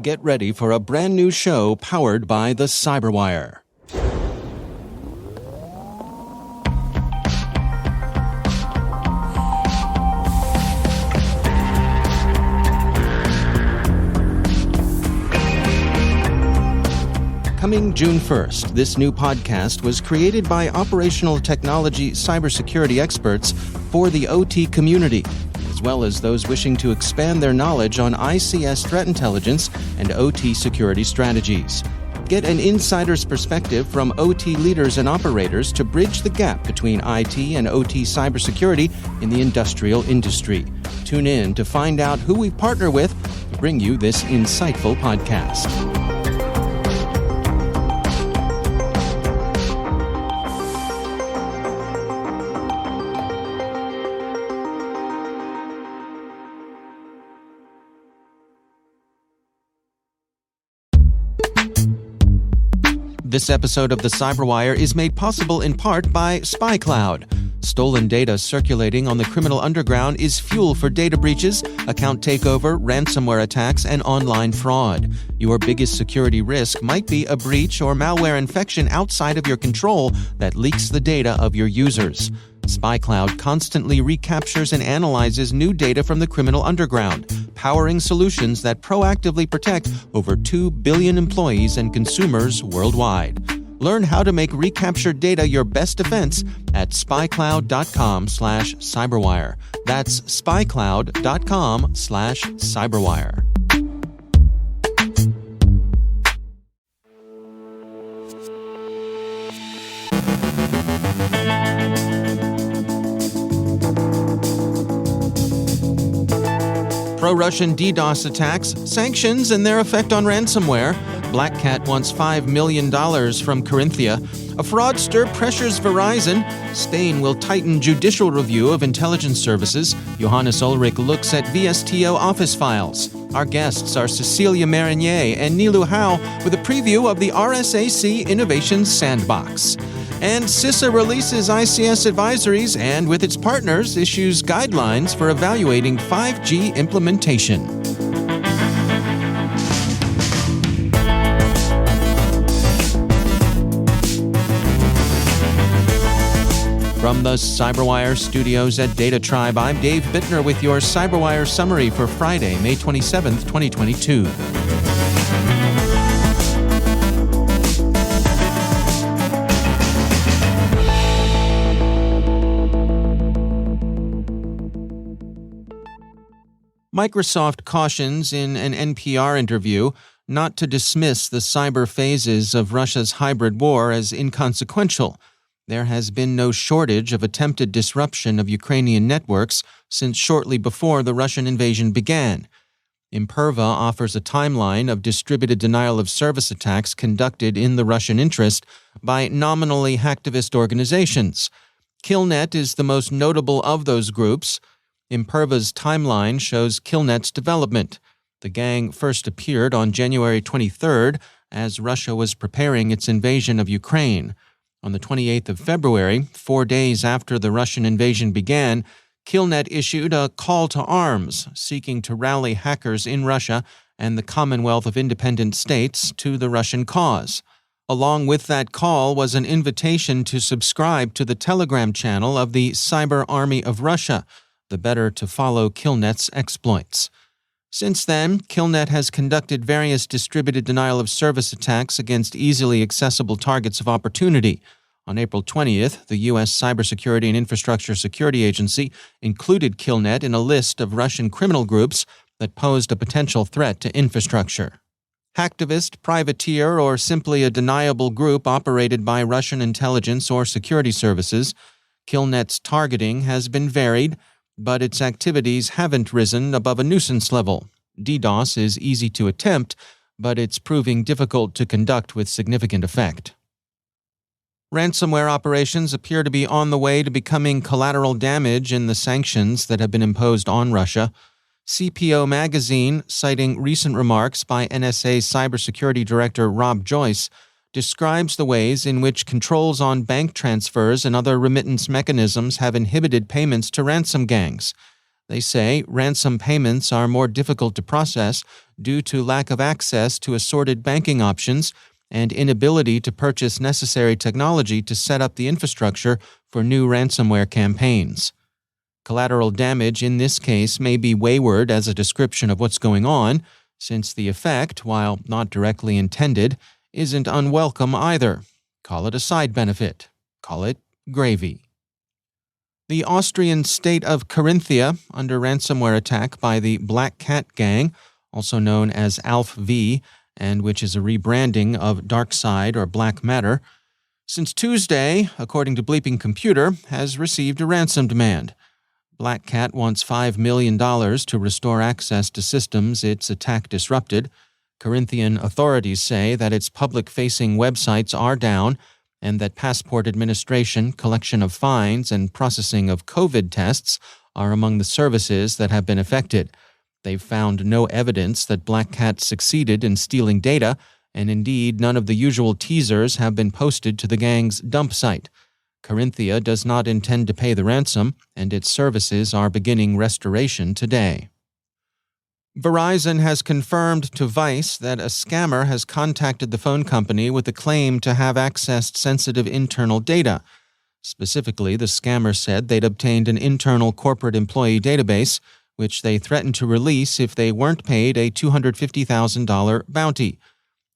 Get ready for a brand new show powered by the CyberWire. Coming June 1st, this new podcast was created by operational technology cybersecurity experts for the OT community, as well as those wishing to expand their knowledge on ICS threat intelligence and OT security strategies. Get an insider's perspective from OT leaders and operators to bridge the gap between IT and OT cybersecurity in the industrial industry. Tune in to find out who we partner with to bring you this insightful podcast. This episode of the CyberWire is made possible in part by SpyCloud. Stolen data circulating on the criminal underground is fuel for data breaches, account takeover, ransomware attacks, and online fraud. Your biggest security risk might be a breach or malware infection outside of your control that leaks the data of your users. SpyCloud constantly recaptures and analyzes new data from the criminal underground, powering solutions that proactively protect over 2 billion employees and consumers worldwide. Learn how to make recaptured data your best defense at spycloud.com/cyberwire. That's spycloud.com/cyberwire. Pro-Russian DDoS attacks, sanctions and their effect on ransomware. BlackCat wants $5 million from Carinthia. A fraudster pressures Verizon. Spain will tighten judicial review of intelligence services. Johannes Ullrich looks at VSTO Office Files. Our guests are Cecilia, Marinier and Niloo, Howe with a preview of the RSAC Innovation Sandbox. And CISA releases ICS advisories and, with its partners, issues guidelines for evaluating 5G implementation. From the CyberWire studios at Data Tribe, I'm Dave Bittner with your CyberWire summary for Friday, May 27th, 2022. Microsoft cautions in an NPR interview not to dismiss the cyber phases of Russia's hybrid war as inconsequential. There has been no shortage of attempted disruption of Ukrainian networks since shortly before the Russian invasion began. Imperva offers a timeline of distributed denial-of-service attacks conducted in the Russian interest by nominally hacktivist organizations. Killnet is the most notable of those groups. Imperva's timeline shows Killnet's development. The gang first appeared on January 23rd as Russia was preparing its invasion of Ukraine. On the 28th of February, 4 days after the Russian invasion began, Killnet issued a call to arms, seeking to rally hackers in Russia and the Commonwealth of Independent States to the Russian cause. Along with that call was an invitation to subscribe to the Telegram channel of the Cyber Army of Russia, the better to follow Killnet's exploits. Since then, Killnet has conducted various distributed denial-of-service attacks against easily accessible targets of opportunity. On April 20th, the U.S. Cybersecurity and Infrastructure Security Agency included Killnet in a list of Russian criminal groups that posed a potential threat to infrastructure. Hacktivist, privateer, or simply a deniable group operated by Russian intelligence or security services, Killnet's targeting has been varied, but its activities haven't risen above a nuisance level. DDoS is easy to attempt, but it's proving difficult to conduct with significant effect. Ransomware operations appear to be on the way to becoming collateral damage in the sanctions that have been imposed on Russia. CPO magazine, citing recent remarks by NSA Cybersecurity Director Rob Joyce, describes the ways in which controls on bank transfers and other remittance mechanisms have inhibited payments to ransom gangs. They say ransom payments are more difficult to process due to lack of access to assorted banking options and inability to purchase necessary technology to set up the infrastructure for new ransomware campaigns. Collateral damage in this case may be wayward as a description of what's going on, since the effect, while not directly intended, isn't unwelcome either. Call it a side benefit. Call it gravy. The Austrian state of Carinthia, under ransomware attack by the BlackCat gang, also known as ALF-V, and which is a rebranding of DarkSide or Black Matter, since Tuesday, according to Bleeping Computer, has received a ransom demand. BlackCat wants $5 million to restore access to systems its attack disrupted. Carinthian authorities say that its public-facing websites are down and that passport administration, collection of fines, and processing of COVID tests are among the services that have been affected. They've found no evidence that BlackCat succeeded in stealing data, and indeed none of the usual teasers have been posted to the gang's dump site. Carinthia does not intend to pay the ransom, and its services are beginning restoration today. Verizon has confirmed to Vice that a scammer has contacted the phone company with a claim to have accessed sensitive internal data. Specifically, the scammer said they'd obtained an internal corporate employee database, which they threatened to release if they weren't paid a $250,000 bounty.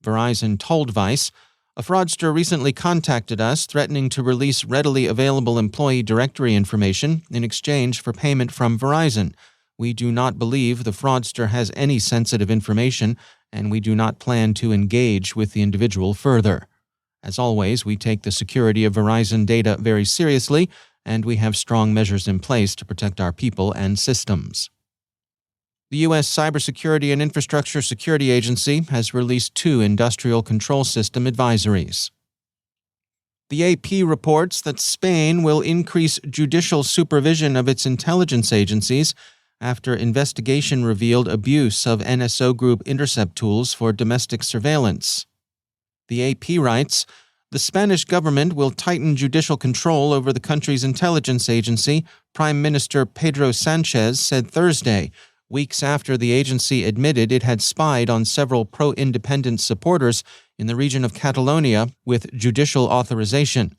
Verizon told Vice, "A fraudster recently contacted us threatening to release readily available employee directory information in exchange for payment from Verizon. We do not believe the fraudster has any sensitive information, and we do not plan to engage with the individual further. As always, we take the security of Verizon data very seriously, and we have strong measures in place to protect our people and systems." The U.S. Cybersecurity and Infrastructure Security Agency has released 2 industrial control system advisories. The AP reports that Spain will increase judicial supervision of its intelligence agencies after investigation revealed abuse of NSO Group intercept tools for domestic surveillance. The AP writes, "The Spanish government will tighten judicial control over the country's intelligence agency," Prime Minister Pedro Sanchez said Thursday, weeks after the agency admitted it had spied on several pro-independent supporters in the region of Catalonia with judicial authorization.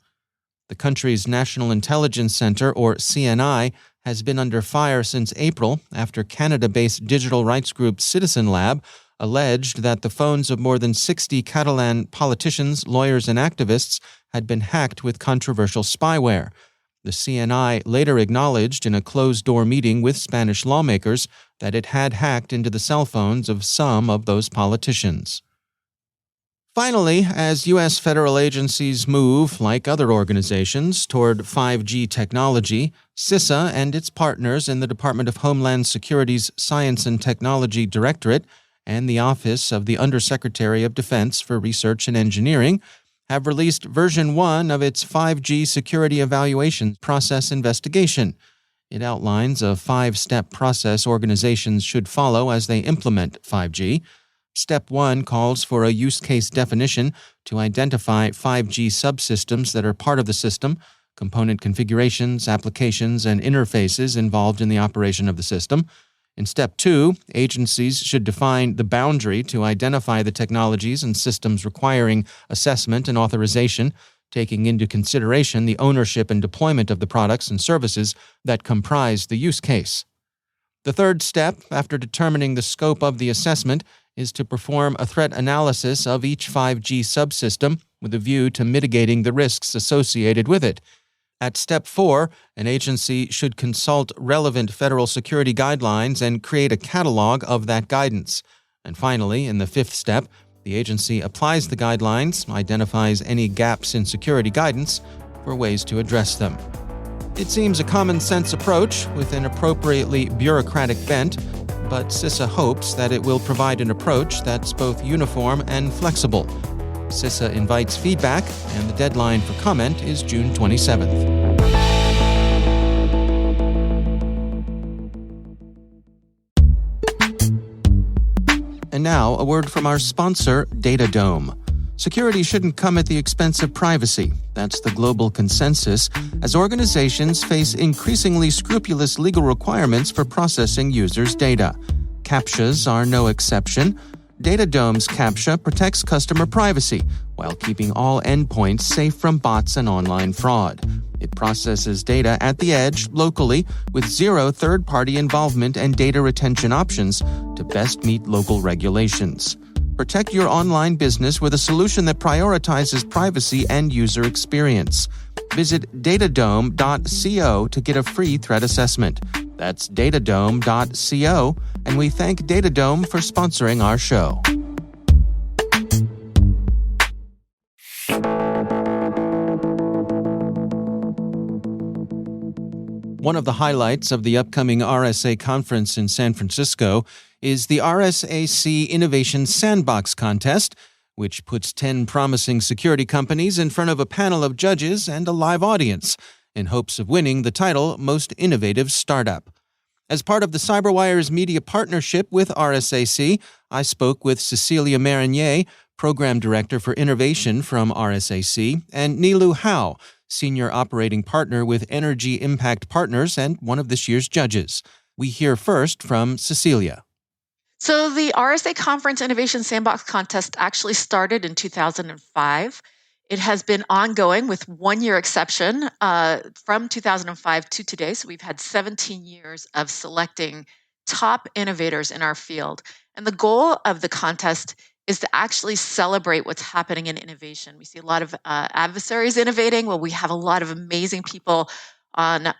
The country's National Intelligence Center, or CNI, has been under fire since April after Canada-based digital rights group Citizen Lab alleged that the phones of more than 60 Catalan politicians, lawyers, and activists had been hacked with controversial spyware. The CNI later acknowledged in a closed-door meeting with Spanish lawmakers that it had hacked into the cell phones of some of those politicians. Finally, as U.S. federal agencies move, like other organizations, toward 5G technology, CISA and its partners in the Department of Homeland Security's Science and Technology Directorate and the Office of the Undersecretary of Defense for Research and Engineering have released version 1 of its 5G security evaluation process investigation. It outlines a 5-step process organizations should follow as they implement 5G. Step 1 calls for a use case definition to identify 5G subsystems that are part of the system, component configurations, applications, and interfaces involved in the operation of the system. In Step 2, agencies should define the boundary to identify the technologies and systems requiring assessment and authorization, taking into consideration the ownership and deployment of the products and services that comprise the use case. The third step, after determining the scope of the assessment, is to perform a threat analysis of each 5G subsystem with a view to mitigating the risks associated with it. At Step 4, an agency should consult relevant federal security guidelines and create a catalog of that guidance. And finally, in the 5th step, the agency applies the guidelines, identifies any gaps in security guidance for ways to address them. It seems a common-sense approach with an appropriately bureaucratic bent, but CISA hopes that it will provide an approach that's both uniform and flexible. CISA invites feedback, and the deadline for comment is June 27th. And now, a word from our sponsor, Datadome. Security shouldn't come at the expense of privacy. That's the global consensus, as organizations face increasingly scrupulous legal requirements for processing users' data. CAPTCHAs are no exception. Datadome's CAPTCHA protects customer privacy while keeping all endpoints safe from bots and online fraud. It processes data at the edge, locally, with zero third-party involvement and data retention options to best meet local regulations. Protect your online business with a solution that prioritizes privacy and user experience. Visit datadome.co to get a free threat assessment. That's datadome.co, and we thank Datadome for sponsoring our show. One of the highlights of the upcoming RSA conference in San Francisco is the RSAC Innovation Sandbox contest, which puts 10 promising security companies in front of a panel of judges and a live audience in hopes of winning the title Most Innovative Startup. As part of the CyberWire's media partnership with RSAC, I spoke with Cecilia Marinier, Program Director for Innovation from RSAC, and Niloo Howe, Senior Operating Partner with Energy Impact Partners and one of this year's judges. We hear first from Cecilia. So the RSA Conference Innovation Sandbox contest actually started in 2005. It has been ongoing with 1 year exception from 2005 to today. So we've had 17 years of selecting top innovators in our field. And the goal of the contest is to actually celebrate what's happening in innovation. We see a lot of adversaries innovating. Well, we have a lot of amazing people on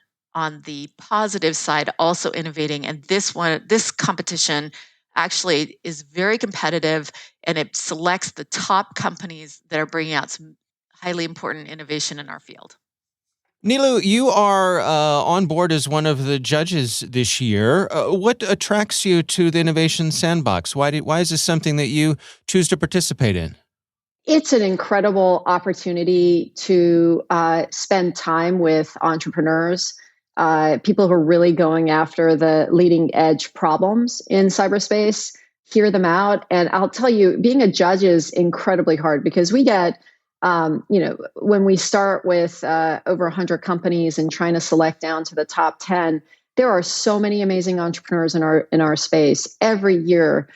the positive side also innovating. And this competition actually is very competitive, and it selects the top companies that are bringing out some highly important innovation in our field. Niloo, you are on board as one of the judges this year. What attracts you to the Innovation Sandbox? Why is this something that you choose to participate in? It's an incredible opportunity to spend time with entrepreneurs, people who are really going after the leading edge problems in cyberspace, hear them out. And I'll tell you, being a judge is incredibly hard because we get, when we start with over 100 companies and trying to select down to the top 10, there are so many amazing entrepreneurs in our space. Every year,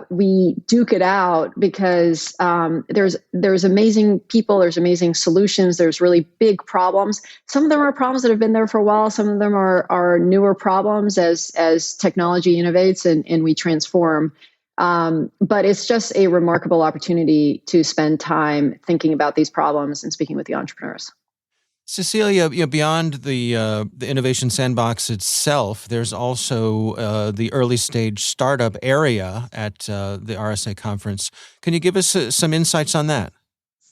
we duke it out because there's amazing people, there's amazing solutions, there's really big problems. Some of them are problems that have been there for a while. Some of them are newer problems as technology innovates and we transform. But it's just a remarkable opportunity to spend time thinking about these problems and speaking with the entrepreneurs. Cecilia, beyond the Innovation Sandbox itself, there's also the early stage startup area at the RSA conference. Can you give us some insights on that?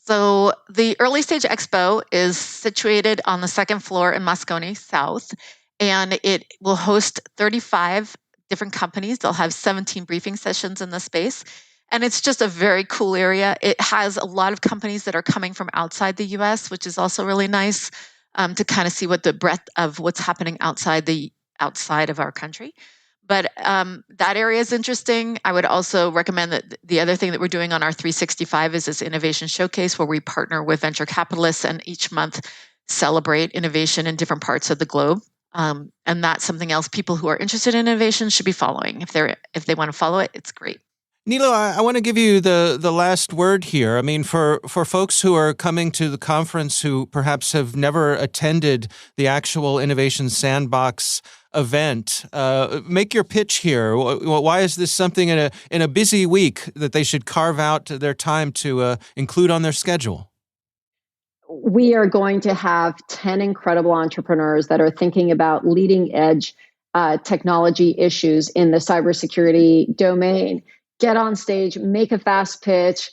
So the Early Stage Expo is situated on the second floor in Moscone South, and it will host 35 different companies. They'll have 17 briefing sessions in the space. And it's just a very cool area. It has a lot of companies that are coming from outside the US, which is also really nice to kind of see what the breadth of what's happening outside of our country. But that area is interesting. I would also recommend that the other thing that we're doing on our 365 is this innovation showcase where we partner with venture capitalists and each month celebrate innovation in different parts of the globe. And that's something else people who are interested in innovation should be following. If they want to follow it, it's great. Niloo, I want to give you the last word here. I mean, for folks who are coming to the conference who perhaps have never attended the actual Innovation Sandbox event, make your pitch here. Why is this something in a busy week that they should carve out their time to include on their schedule? We are going to have 10 incredible entrepreneurs that are thinking about leading edge technology issues in the cybersecurity domain. Get on stage, make a fast pitch,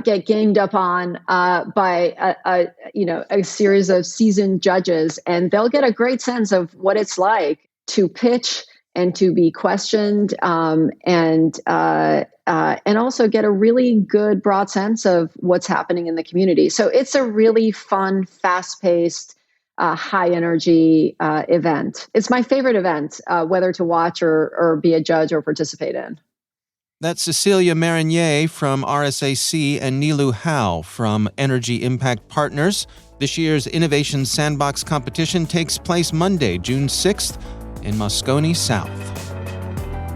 get ganged up on by a series of seasoned judges, and they'll get a great sense of what it's like to pitch and to be questioned, and also get a really good broad sense of what's happening in the community. So it's a really fun, fast-paced, high-energy event. It's my favorite event, whether to watch or be a judge or participate in. That's Cecilia Marinier from RSAC and Niloo Howe from Energy Impact Partners. This year's Innovation Sandbox competition takes place Monday, June 6th in Moscone South.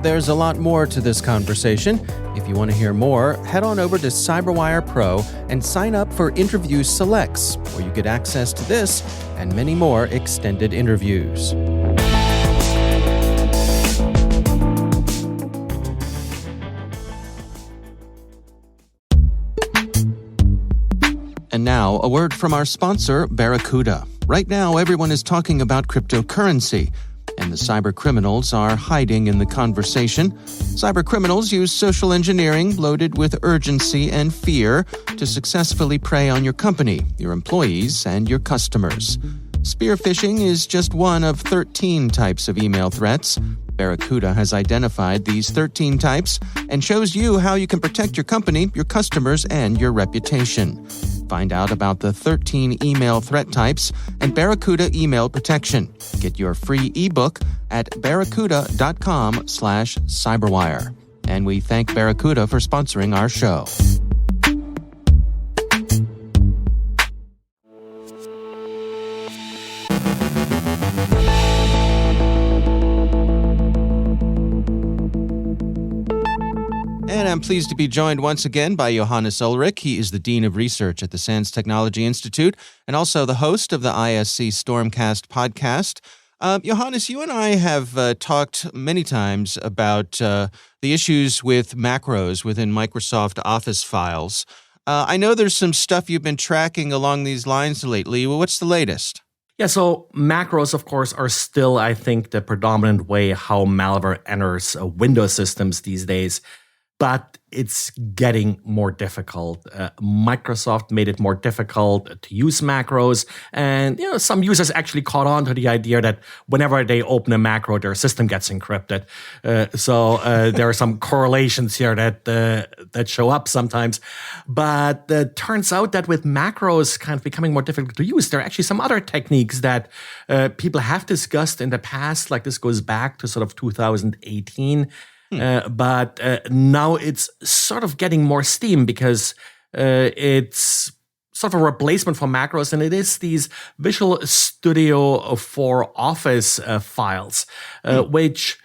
There's a lot more to this conversation. If you want to hear more, head on over to CyberWire Pro and sign up for Interview Selects, where you get access to this and many more extended interviews. And now, a word from our sponsor, Barracuda. Right now, everyone is talking about cryptocurrency, and the cyber criminals are hiding in the conversation. Cyber criminals use social engineering loaded with urgency and fear to successfully prey on your company, your employees, and your customers. Spear phishing is just one of 13 types of email threats. Barracuda has identified these 13 types and shows you how you can protect your company, your customers, and your reputation. Find out about the 13 email threat types and Barracuda email protection. Get your free ebook at barracuda.com/cyberwire. And we thank Barracuda for sponsoring our show. And I'm pleased to be joined once again by Johannes Ullrich. He is the Dean of Research at the SANS Technology Institute and also the host of the ISC Stormcast podcast. Johannes, you and I have talked many times about the issues with macros within Microsoft Office Files. I know there's some stuff you've been tracking along these lines lately. Well, what's the latest? Yeah, so macros, of course, are still, I think, the predominant way how malware enters Windows systems these days. But it's getting more difficult. Microsoft made it more difficult to use macros. And some users actually caught on to the idea that whenever they open a macro, their system gets encrypted. So there are some correlations here that show up sometimes. But it turns out that with macros kind of becoming more difficult to use, there are actually some other techniques that people have discussed in the past. Like this goes back to sort of 2018. But now it's sort of getting more steam because it's sort of a replacement for macros, and it is these Visual Studio for Office files, which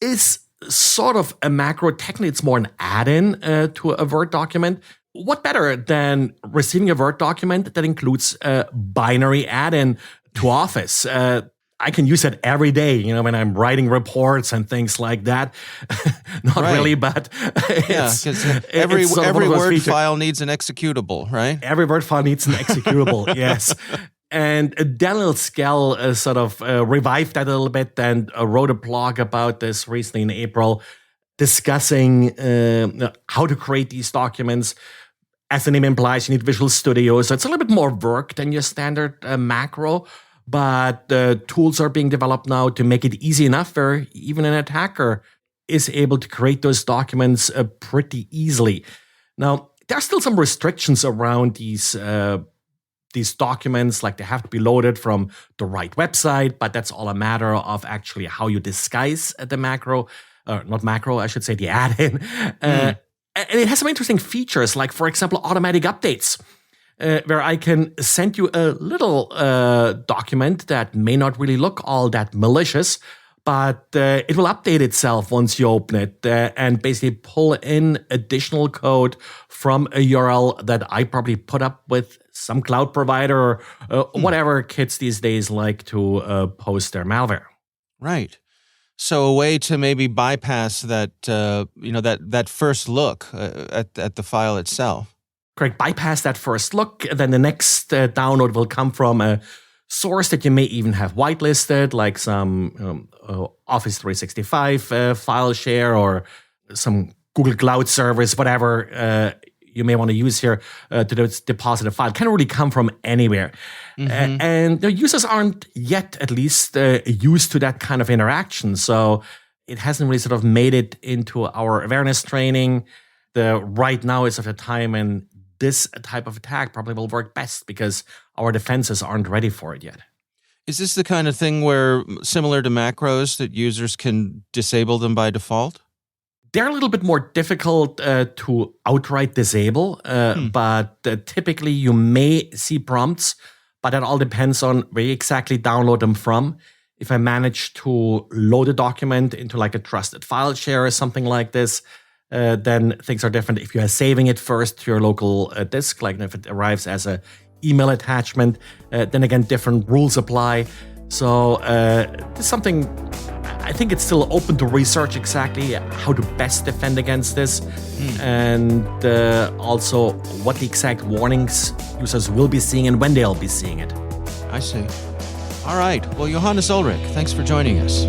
is sort of a macro. Technically, it's more an add-in to a Word document. What better than receiving a Word document that includes a binary add-in to Office? I can use it every day, when I'm writing reports and things like that. Not really, but because every Word file needs an executable, right? Every Word file needs an executable, yes. And Daniel Skell sort of revived that a little bit and wrote a blog about this recently in April, discussing how to create these documents. As the name implies, you need Visual Studio, so it's a little bit more work than your standard macro. But tools are being developed now to make it easy enough where even an attacker is able to create those documents pretty easily. Now, there are still some restrictions around these documents, like they have to be loaded from the right website, but that's all a matter of actually how you disguise the macro, not macro, I should say, the add-in. And it has some interesting features, like, for example, automatic updates. Where I can send you a little document that may not really look all that malicious, but it will update itself once you open it and basically pull in additional code from a URL that I probably put up with some cloud provider or whatever kids these days like to post their malware. Right. So a way to maybe bypass that, that first look at the file itself. Correct. Bypass that first look. Then the next download will come from a source that you may even have whitelisted, like some Office 365 file share or some Google Cloud service, whatever you may want to use here to deposit a file. It can't really come from anywhere. And the users aren't yet, at least, used to that kind of interaction. So it hasn't really sort of made it into our awareness training. Right now is of a time and this type of attack probably will work best because our defenses aren't ready for it yet. Is this the kind of thing where, similar to macros, that users can disable them by default? They're a little bit more difficult to outright disable, but typically you may see prompts, but that all depends on where you exactly download them from. If I manage to load a document into like a trusted file share or something like this, then things are different. If you are saving it first to your local disk, like if it arrives as an email attachment, then again, different rules apply. So this is something I think it's still open to research exactly how to best defend against this, and also what the exact warnings users will be seeing and when they'll be seeing it. I see. All right. Well, Johannes Ullrich, thanks for joining us.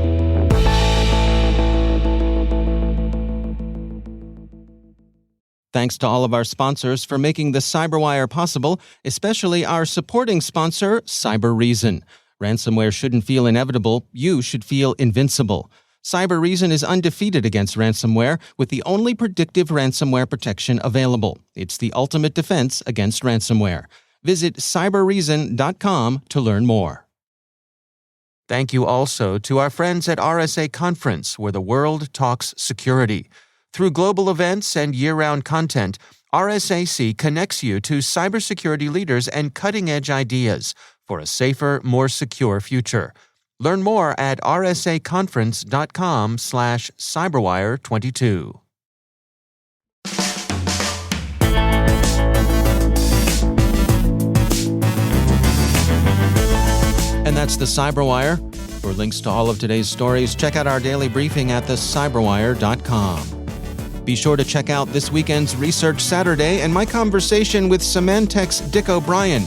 Thanks to all of our sponsors for making the CyberWire possible, especially our supporting sponsor, Cybereason. Ransomware shouldn't feel inevitable. You should feel invincible. Cybereason is undefeated against ransomware with the only predictive ransomware protection available. It's the ultimate defense against ransomware. Visit cyberreason.com to learn more. Thank you also to our friends at RSA Conference, where the world talks security. Through global events and year-round content, RSAC connects you to cybersecurity leaders and cutting-edge ideas for a safer, more secure future. Learn more at rsaconference.com/cyberwire22. And that's the CyberWire. For links to all of today's stories, check out our daily briefing at thecyberwire.com. Be sure to check out this weekend's Research Saturday and my conversation with Symantec's Dick O'Brien.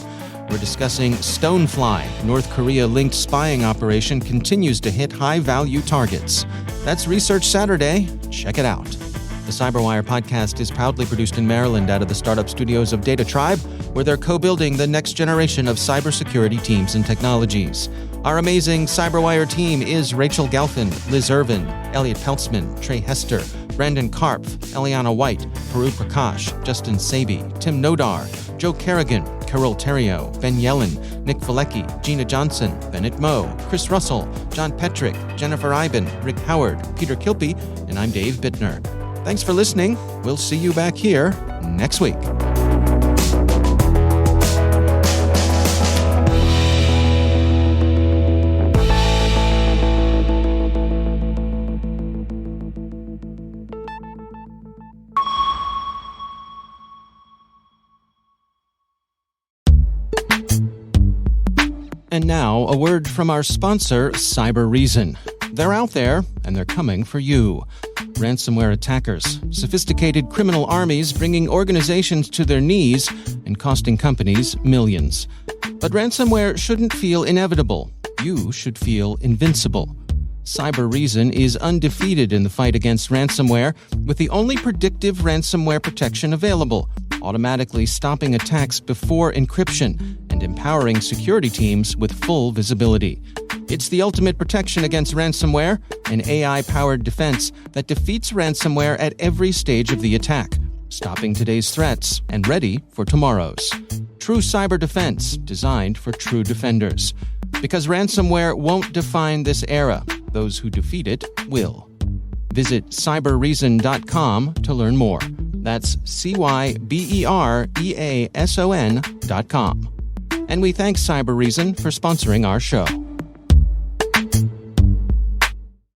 We're discussing Stonefly. North Korea-linked spying operation continues to hit high-value targets. That's Research Saturday. Check it out. The CyberWire podcast is proudly produced in Maryland out of the startup studios of Data Tribe, where they're co-building the next generation of cybersecurity teams and technologies. Our amazing CyberWire team is Rachel Gelfand, Liz Irvin, Elliot Peltzman, Trey Hester, Brandon Karpf, Eliana White, Paru Prakash, Justin Sabi, Tim Nodar, Joe Kerrigan, Carol Terrio, Ben Yellen, Nick Valecki, Gina Johnson, Bennett Moe, Chris Russell, John Petrick, Jennifer Iben, Rick Howard, Peter Kilpie, and I'm Dave Bittner. Thanks for listening. We'll see you back here next week. And now, a word from our sponsor, Cybereason. They're out there, and they're coming for you. Ransomware attackers, sophisticated criminal armies bringing organizations to their knees and costing companies millions. But ransomware shouldn't feel inevitable. You should feel invincible. Cybereason is undefeated in the fight against ransomware with the only predictive ransomware protection available, automatically stopping attacks before encryption and empowering security teams with full visibility. It's the ultimate protection against ransomware, an AI-powered defense that defeats ransomware at every stage of the attack, stopping today's threats and ready for tomorrow's. True cyber defense designed for true defenders. Because ransomware won't define this era, those who defeat it will. Visit cyberreason.com to learn more. That's CYBEREASON.com. And we thank Cybereason for sponsoring our show.